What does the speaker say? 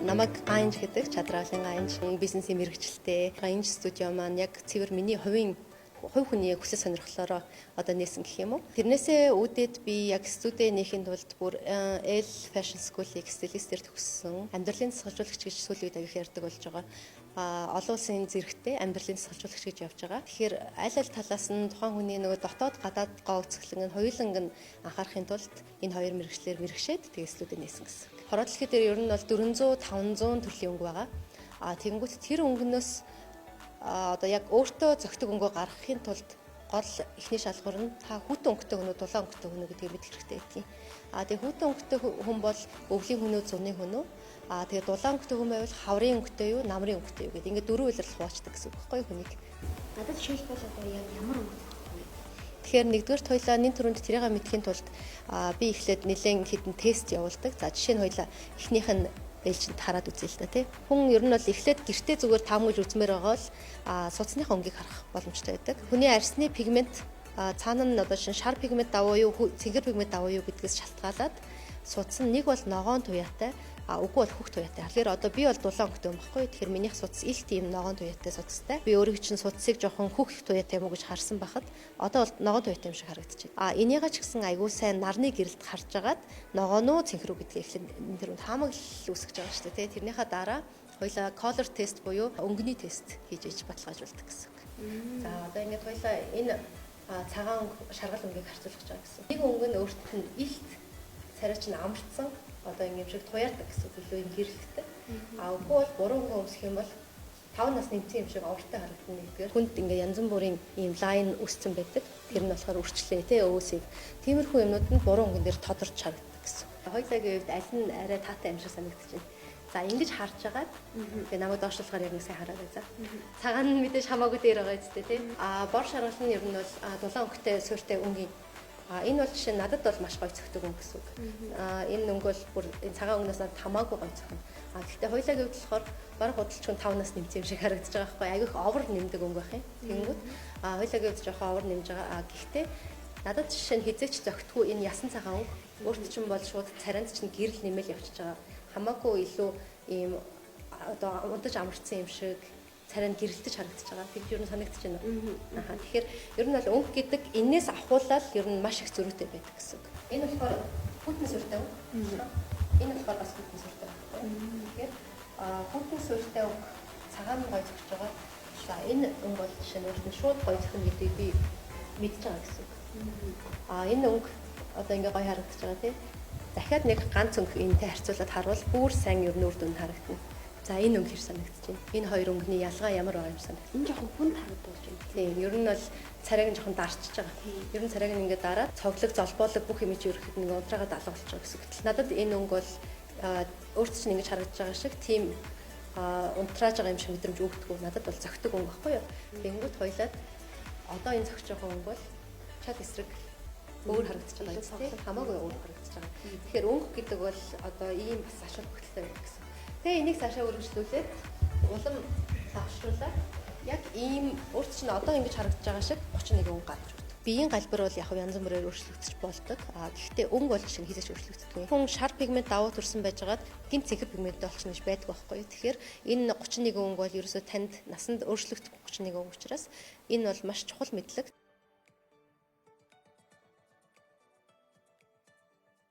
Намайг Ганж гэдэг Чадраалын Ганж бизнесийн мэрэгчлээ. Ганж студио маань яг цэвэр миний хувь хүний хүсэл сонирхлоороо одоо нээсэн гэх юм уу. Тэрнээсээ үүдээд би яг студи нээхийн тулд бүр L Fashion School-ийг стилистээр төгссөн. Амьдралын засгалжуулагч гэж сүүлийн үед их ярьдаг болж байгаа. Олон улсын зэрэгтэй амьдралын засгалжуулагч гэж явж байгаа. Тэгэхээр аль аль талаас нь тухайн хүний нөгөө дотоод гадаад гоо үзэсгэлэн нь хоёуланг нь анхаарахын тулд энэ хоёр мэрэгчлэр мэрэгшээд тэгээ студи нээсэн гэсэн. Хороод дэлхий дээр ер нь бол 400 500 төрлийн өнгө байгаа. Тэгэнгүүт тэр өнгөнөөс одоо яг өөртөө зохитог өнгөө гаргахын тулд гол эхний шалгуур нь та хүүтэн өнгөтэй хүн үү, дулаан өнгөтэй хүн үү гэдгийг мэдэх хэрэгтэй гэдгийг. Тэгээ хүүтэн өнгөтэй хүн бол өвлийн хүн үү, зуны хүн үү? Тэгээ дулаан өнгөтэй хүн байвал хаврын өнгөтэй юу, намрын өнгөтэй юу гэдэг. Ингээд дөрвөн үйлрэл хуваачдаг гэсэн үг байхгүй хүнийг. Надад жишээлбэл одоо яг ямар өнгө? Тэгэхээр нэгдүгээр хоёлаа нэн төрөнд тэрийг мэдхийн тулд би эхлээд нэлээд хэдэн тест явуулдаг. За жишээ нь хоёлаа эхнийх нь ээлжинд хараад үзье л да тий. Хүн ер нь бол эхлээд гэртээ зүгээр таамаглаж үзмээр байгаа бол судасныхаа өнгийг харах боломжтой байдаг. Хүний арьсны пигмент цаана нь одоо шар пигмент давуу юу, цэнгэр пигмент давуу юу гэдгээс шалтгаалаад судас нь нэг бол ногоон туяатай, үгүй бол хөх туяатай. Тэгэхээр одоо би бол дулаан өнгөтэй юм баггүй. Тэгэхээр минийх судас их тийм ногоон туяатай судастай. Би өөрийн чинь судасыг жоохон хөх туяатай юм уу гэж харсан байхад одоо бол ногоон туяатай юм шиг харагдчихэв. Энийгээ ч гэсэн айгүй сайн нарны гэрэлд харж агаад ногооноо цэнхрүү гэдгийг эхлээд энэ төр таамаглал үүсгэж байгаа шүү дээ. Тэрнийхээ дараа хоёлаа color test буюу өнгөний тест хийж иж баталгаажуулдаг гэсэн үг. За одоо ингээд хоёлаа энэ цагаан шаргал өнгийг харьцуулах гэж байгаа гэсэн. Нэг өнгө нь өөртөө нь илт царай чинь амарцсан одоо ингэ юм шиг туяардаг гэсэн үг илүү юм гэрэлттэй. Үгүй бол буруу өнгө өмсөх юм бол 5 нас нэмсэн юм шиг овртой харагдана нэгдгээр. Хүнд ингээ янз бүрийн ийм лайн үсцэн байдаг. Тэр нь болохоор үрчлээ тий өөсийг. Тиймэрхүү юмнууд нь буруу өнгөн дээр тодорч харагддаг гэсэн. Хоёулагийн үед аль нь арай таатай юм шиг санагдаж байна. За ингэж харж агаад тэгээ намайг доошлуулахаар яг нэг сайн хараарай за. Цагаан нь мэдээж хамаагүй дээр байгаа зү тий. Бор шаргал нь ер нь бол дулаан өнгөтэй суурьтай өнгийн энэ бол жишээ надад бол маш гоё цогтөг өнгө гэсэн үг. Энэ өнгө бол бүр энэ цагаан өнгнөөс хамаагүй гоё цогно. Гэхдээ хоёулагийн үед болохоор бараг худалчгүй 5 нас нэмсэн юм шиг харагдаж байгаа байхгүй. Айгүйх овор нэмдэг өнгө байх юм. Тэнгүүд хоёулагийн үед жоохон овор нэмж байгаа. Гэхдээ надад жишээ нь хизээч зөгтгөө энэ ясан цагаан өнгө өөрт чинь бол шууд царайнд чинь гэрэл нэмэл явчихж байгаа. Хамаагүй илүү ийм одоо унтаж амарцсан юм шиг царайнд гэрэлтэж харагдаж байгаа. Тэгж ер нь санагдаж байна уу? Тэгэхээр ер нь бол өнгө гэдэг энээс ахуулаад ер нь маш их зөрүүтэй байдаг гэсэн үг. Энэ болохоор хүйтэн сүртэй өнгө. Энэ болохоор бас хүйтэн сүртэй өнгө. Тэгэхээр хүйтэн сүртэй өнгө цагаан гой зогсож байгаа. За энэ өнгө бол жишээ нь өөрт нь шууд гой зохино гэдгийг би мэдж байгаа гэсэн үг. Энэ өнгө одоо ингээ гой харагдаж байгаа тийм. Дахиад нэг ганц өнгө энэтэй харьцуулаад харуул бүр сайн ер нь үр дүнд харагдана. За энэ өнгө хэр санагдаж байна. Энэ хоёр өнгөний ялгаа ямар байгаа юм санагдав. Энэ жоохон хүнд харагдаж байна. Тийм, ер нь бол царайг нь жоохон дарчиж байгаа. Ер нь царайг нь ингээд дараад цоглог, золбоолог бүх юм чи ерөөхдөө нэг унтраагаа далга болчих байгаа гэсэн үг. Надад энэ өнгө бол өөрт чинь ингэж харагдаж байгаа шиг тийм унтрааж байгаа юм шиг мэдрэмж өгдөг. Надад бол зөгтөг өнгө баггүй юу. Тэнгүүд хоёлаад одоо энэ зөгж байгаа өнгө бол чад эсрэг өөр харагдаж байгаа юм тийм. Хамаагүй өөр харагдаж байгаа. Тэгэхээр өнгө гэдэг бол одоо ийм бас ашиг бүтэлтэй байдаг гэсэн. Тэгээ энийг цаашаа үргэлжлүүлээд улам завшруулаад яг ийм өөрт чинь одоо ингэж харагдаж байгаа шиг 31 өнгө гарч ирдэг. Биеийн галбар бол яг янз бүрээр өөрчлөгдөж болдог. Гэхдээ өнгө бол жишээ нь хизээч өөрчлөгддөг. Хүн шар пигмент давуу төрсэн байжгаад гинт цэнхэр пигмент болчихно гэж байдаг байхгүй юу. Тэгэхээр энэ 31 өнгө бол ерөөсөө танд насанд өөрчлөгдөх 31 өнгө учраас энэ бол маш чухал мэдлэг.